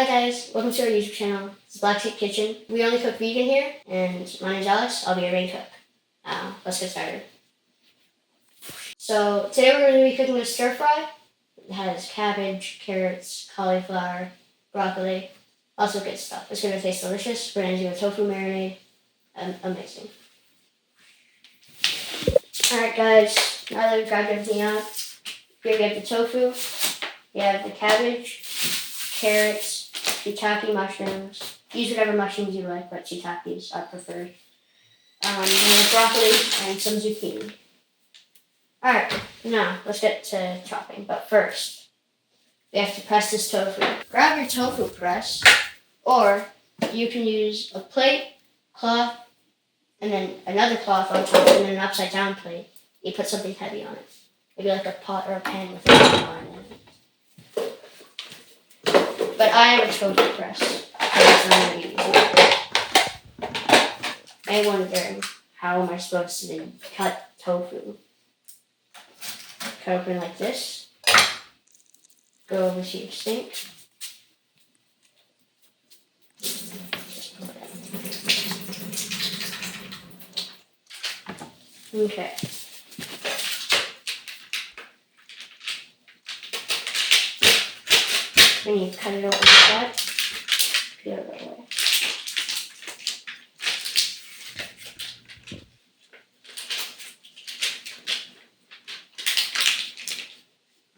Hi guys, welcome to our YouTube channel. It's Black Sheep Kitchen. We only cook vegan here, and my name's Alex. I'll be your main cook. Let's get started. So today we're going to be cooking a stir fry. It has cabbage, carrots, cauliflower, broccoli, lots of good stuff. It's going to taste delicious. We're going to do a tofu marinade. Amazing. Alright guys, now that we've grabbed everything out, here we have the tofu, we have the cabbage, carrots, shiitake mushrooms. Use whatever mushrooms you like, but shiitakes are preferred. And then broccoli and some zucchini. Alright, now let's get to chopping. But first, we have to press this tofu. Grab your tofu press, or you can use a plate, cloth, and then another cloth on top, and then an upside down plate. You put something heavy on it. Maybe like a pot or a pan with a pan in it. But I have a tofu press. I'm wondering, how am I supposed to cut tofu? Cut open like this. Go over to your sink. Okay. Then you cut it out like that. The other way.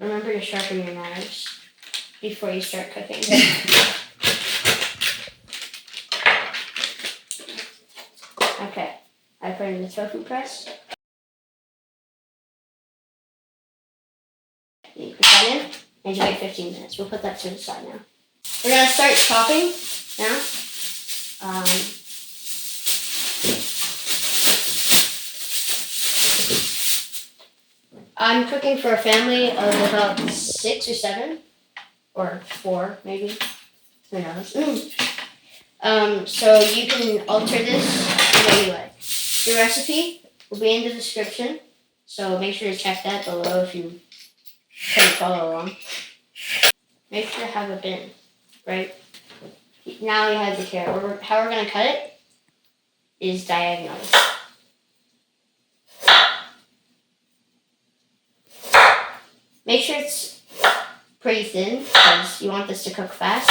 Remember to sharpen your knives before you start cooking. Okay, I put it in the tofu press. You put that in, and you wait 15 minutes. We'll put that to the side now. We're gonna start chopping now. I'm cooking for a family of about 6 or 7, or 4 maybe. Who knows? So you can alter this the way you like. The recipe will be in the description, so make sure to check that below if you couldn't follow along. Make sure to have a bin, right? Now you have the carrot. How we're going to cut it is diagonally. Make sure it's pretty thin because you want this to cook fast.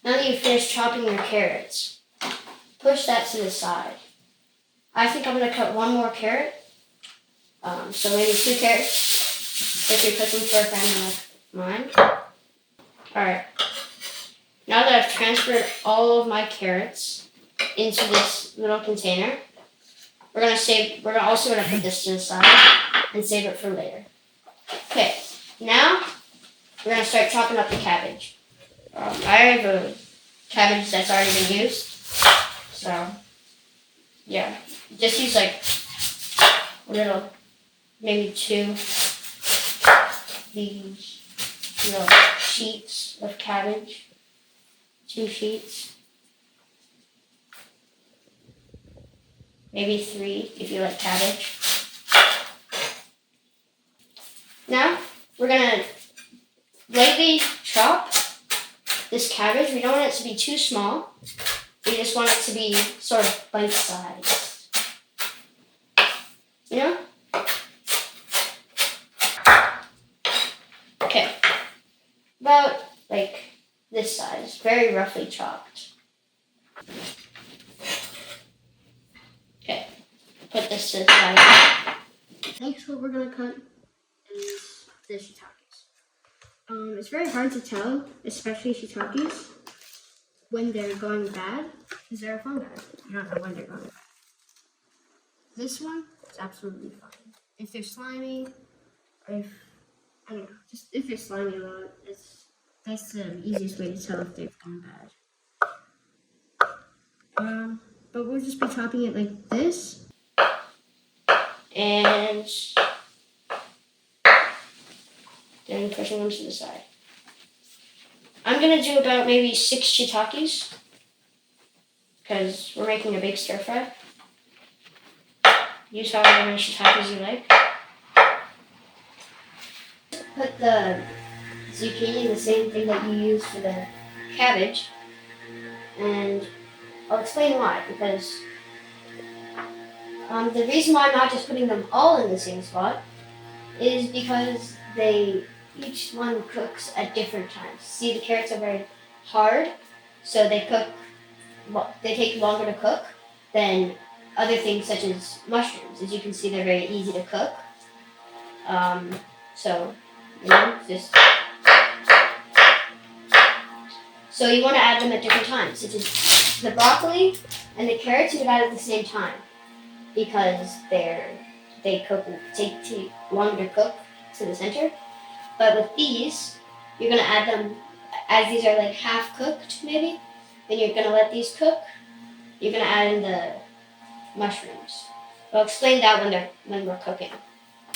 Now that you've finished chopping your carrots, push that to the side. I think I'm going to cut one more carrot. So maybe 2 carrots if you're cooking for a family like mine. Alright. Now that I've transferred all of my carrots into this little container, we're also gonna put this to the side and save it for later. Okay, now we're gonna start chopping up the cabbage. I have a cabbage that's already been used, so yeah, just use like little, maybe 2 these little sheets of cabbage. 2 sheets. Maybe 3 if you like cabbage. Now, we're gonna lightly chop this cabbage. We don't want it to be too small. We just want it to be sort of bite-sized. You know? Okay. About like this size, very roughly chopped. Okay, put this to the side. Next, what we're gonna cut is the shiitakes. It's very hard to tell, especially shiitakes, when they're going bad, because they're a fungi. You don't know when they're going bad. This one is absolutely fine. If they're slimy, or if, I don't know, just if they're slimy a lot, that's the easiest way to tell if they've gone bad. But we'll just be chopping it like this. And then pushing them to the side. I'm going to do about maybe 6 shiitakes, because we're making a big stir fry. Use however many shiitakes you like. Put the zucchini, the same thing that you use for the cabbage. And I'll explain why, because the reason why I'm not just putting them all in the same spot is because each one cooks at different times. See, the carrots are very hard, so they take longer to cook than other things such as mushrooms. As you can see, they're very easy to cook. So you want to add them at different times, such as the broccoli and the carrots. You would add at the same time because they take longer to cook to the center. But with these, you're gonna add them as these are like half cooked, maybe. Then you're gonna let these cook. You're gonna add in the mushrooms. I'll explain that when we're cooking.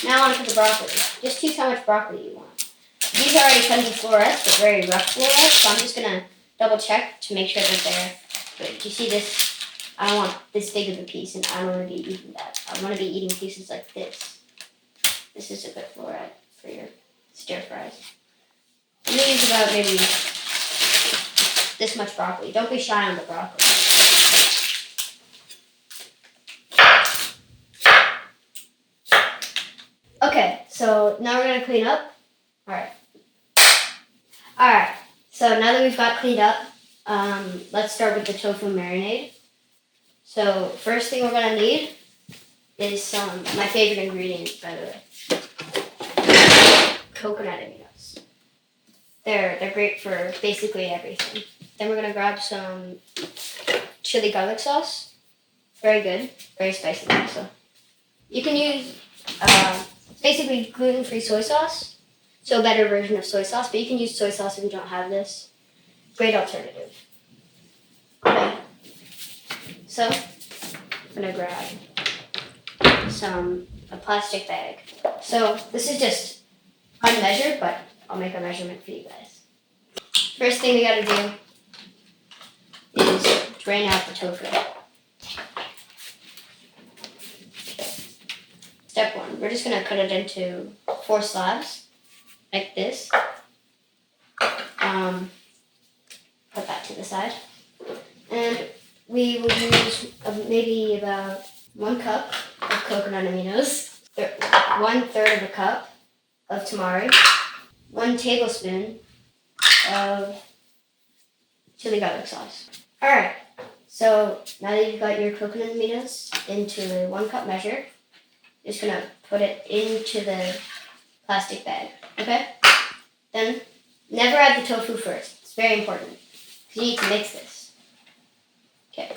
Now I want to put the broccoli. Just choose how much broccoli you want. These are already cut into florets, but very rough florets, so I'm just gonna double check to make sure that they're good. Do you see this? I don't want this big of a piece, and I don't want to be eating that. I want to be eating pieces like this. This is a good floret for your stir fries. I'm gonna use about maybe this much broccoli. Don't be shy on the broccoli. Okay, so now we're gonna clean up. Alright, so now that we've got cleaned up, let's start with the tofu marinade. So first thing we're gonna need is my favorite ingredient, by the way. Coconut aminos. They're great for basically everything. Then we're gonna grab some chili garlic sauce. Very good, very spicy also. You can use basically gluten-free soy sauce, so a better version of soy sauce, but you can use soy sauce if you don't have this. Great alternative. Okay. So, I'm gonna grab a plastic bag. So, this is just unmeasured, but I'll make a measurement for you guys. First thing we gotta do is drain out the tofu. Step one, we're just gonna cut it into 4 slabs, like this. Put that to the side. And we will use maybe about 1 cup of coconut aminos, 1/3 of a cup of tamari, 1 tablespoon of chili garlic sauce. Alright, so now that you've got your coconut aminos into the 1 cup measure, you're just gonna put it into the plastic bag, okay? Then, never add the tofu first. It's very important, because you need to mix this. Okay.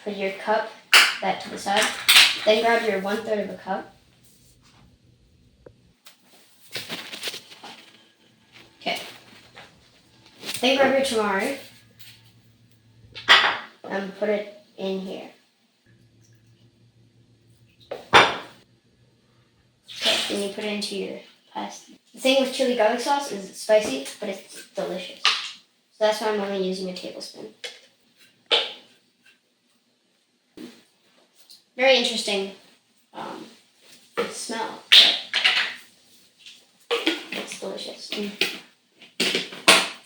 Put your cup, that to the side. Then grab your 1/3 of a cup. Okay. Then grab your tamari and put it in here. Okay, then you put it into your plastic. The thing with chili garlic sauce is it's spicy, but it's delicious. So that's why I'm only using a tablespoon. Very interesting smell, but it's delicious.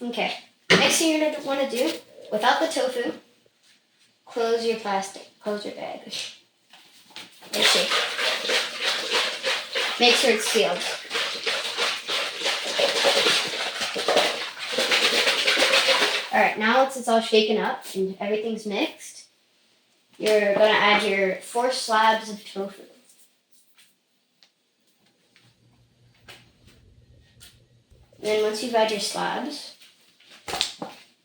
Okay, next thing you're gonna want to do, without the tofu, close your bag. Let's see. Make sure it's sealed. Alright, now once it's all shaken up and everything's mixed, you're going to add your 4 slabs of tofu. And then once you've had your slabs, I'm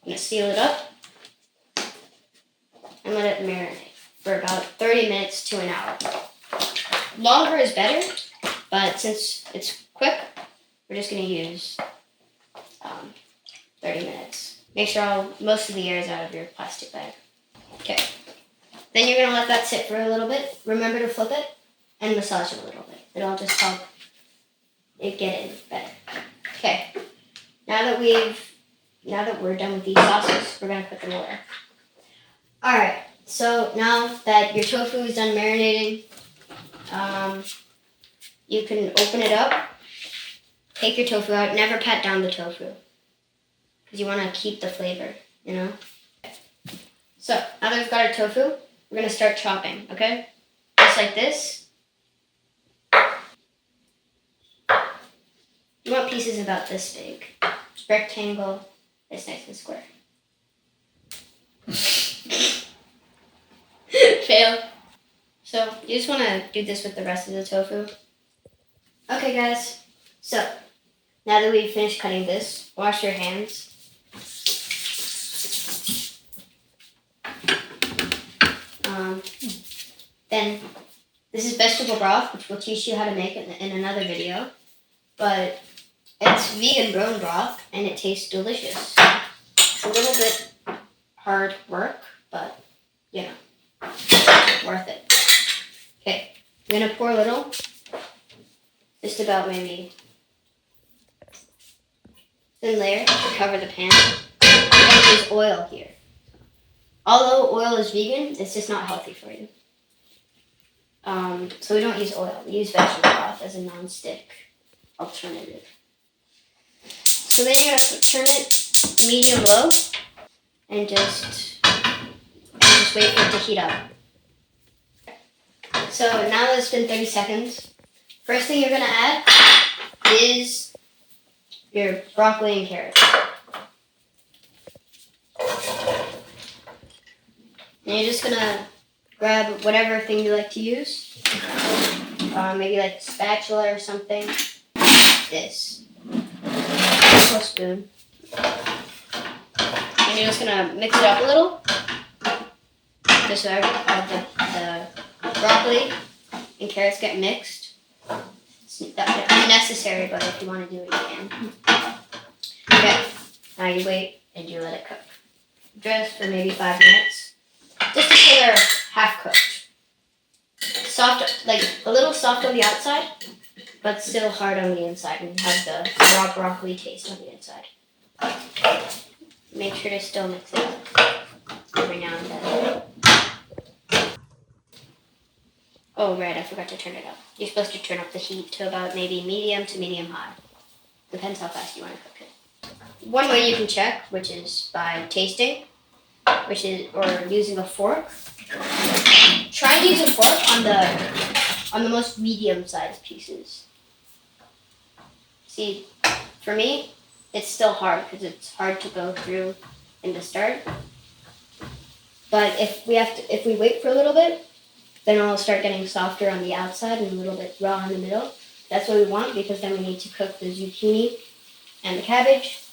going to seal it up and let it marinate for about 30 minutes to an hour. Longer is better, but since it's quick, we're just going to use 30 minutes. Make sure most of the air is out of your plastic bag. Okay. Then you're going to let that sit for a little bit. Remember to flip it and massage it a little bit. It'll just help it get in better. Okay. Now that we're done with these sauces, we're going to put them away. Alright. So now that your tofu is done marinating, you can open it up take your tofu out. Never pat down the tofu because you want to keep the flavor, you know? So, now that we've got our tofu, we're going to start chopping, okay? Just like this. You want pieces about this big. Rectangle, it's nice and square. Fail. So, you just want to do this with the rest of the tofu. Okay, guys. So, now that we've finished cutting this, wash your hands. Then, this is vegetable broth, which we'll teach you how to make it in another video. But it's vegan bone broth, and it tastes delicious. It's a little bit hard work, but, you know, worth it. Okay, I'm going to pour a little. Just about maybe thin layer to cover the pan. And use oil here. Although oil is vegan, it's just not healthy for you. So we don't use oil. We use vegetable broth as a non-stick alternative. So then you're gonna turn it medium low and just wait for it to heat up. So now that it's been 30 seconds, first thing you're gonna add is your broccoli and carrots. And you're just gonna grab whatever thing you like to use. Maybe like a spatula or something. This. A spoon. And you're just gonna mix it up a little. Just so the broccoli and carrots get mixed. It's unnecessary, but if you want to do it, you can. Okay. Now you wait and you let it cook. Just for maybe 5 minutes. Just until they're half cooked. Soft, like a little soft on the outside, but still hard on the inside, and have the raw broccoli taste on the inside. Make sure to still mix it up every now and then. Oh, right, I forgot to turn it up. You're supposed to turn up the heat to about maybe medium to medium high. Depends how fast you want to cook it. One way you can check, which is by tasting, or using a fork. Try and use a fork on the most medium-sized pieces. See, for me, it's still hard because it's hard to go through in the start. But if we wait for a little bit, then it'll start getting softer on the outside and a little bit raw in the middle. That's what we want, because then we need to cook the zucchini and the cabbage.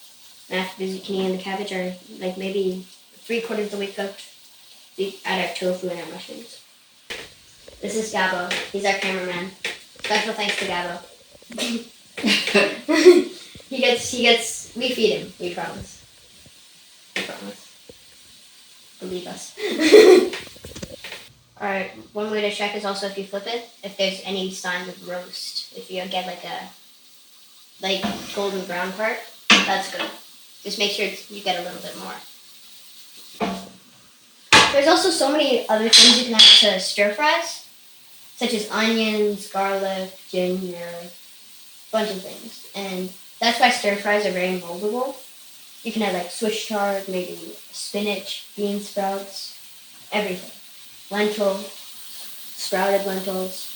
And after the zucchini and the cabbage are like maybe 3/4 of the way cooked, we add our tofu and our mushrooms. This is Gabo. He's our cameraman. Special thanks to Gabo. We feed him. We promise. We promise. Believe us. Alright, one way to check is also if you flip it, if there's any signs of roast. If you get like golden brown part, that's good. Just make sure you get a little bit more. There's also so many other things you can add to stir fries, such as onions, garlic, ginger, a bunch of things. And that's why stir fries are very moldable. You can add like Swiss chard, maybe spinach, bean sprouts, everything. Lentils, sprouted lentils.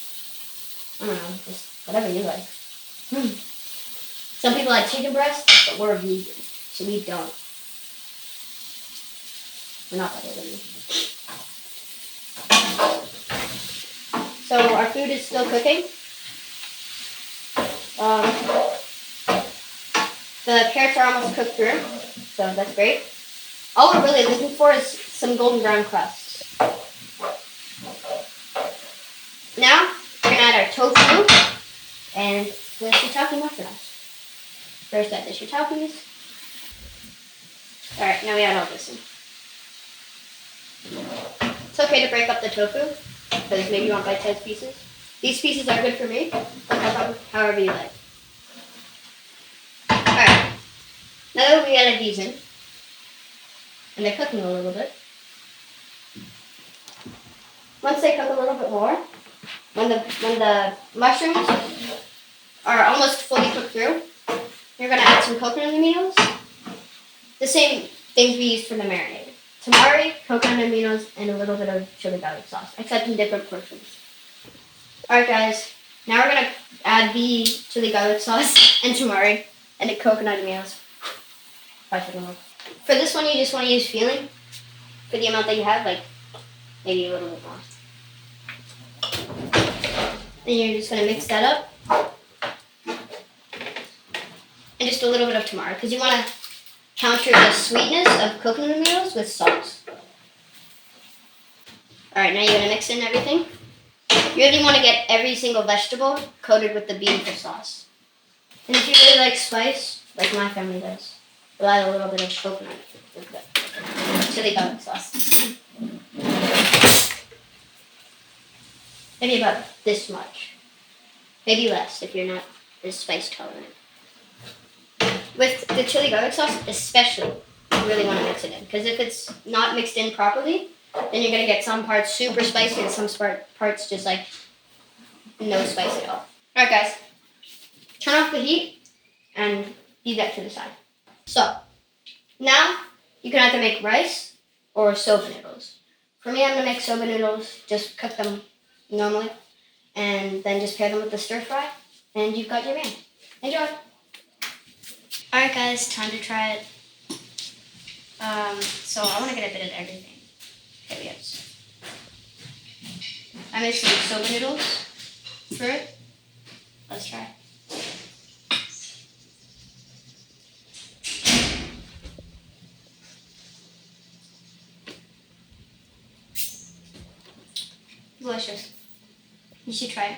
I don't know, just whatever you like. Some people like chicken breast, but we're vegan, so we don't. We're not better than you. So our food is still cooking. The carrots are almost cooked through, so that's great. All we're really looking for is some golden brown crusts. Now, we're going to add our tofu and the shiitake mushrooms. First, add the shiitakes. Alright, now we add all this in. It's okay to break up the tofu, because maybe you want bite-sized pieces. These pieces are good for me, but however you like. Alright, now that we added these in, and they're cooking a little bit, once they cook a little bit more, when the mushrooms are almost fully cooked through, You're gonna add some coconut aminos. The same things we used for the marinade. Tamari, coconut aminos, and a little bit of chili garlic sauce, except in different portions. Alright guys, now we're gonna add the chili garlic sauce and tamari and the coconut aminos. For this one, you just want to use feeling for the amount that you have, like maybe a little bit more. Then you're just gonna mix that up. And just a little bit of tamari, because you want to counter the sweetness of coconut aminos with salt. Alright, now you're going to mix in everything. You really want to get every single vegetable coated with the bean for sauce. And if you really like spice, like my family does, we'll add a little bit of coconut with the chili garlic sauce. Maybe about this much. Maybe less if you're not as spice tolerant. With the chili garlic sauce, especially, you really want to mix it in. Because if it's not mixed in properly, then you're going to get some parts super spicy and some parts just like no spice at all. Alright guys, turn off the heat and leave that to the side. So, now you can either make rice or soba noodles. For me, I'm going to make soba noodles, just cook them normally, and then just pair them with the stir fry, and you've got your man. Enjoy! Alright guys, time to try it. So I want to get a bit of everything. Here we go. I made some soba noodles for it. Let's try. Delicious. You should try it.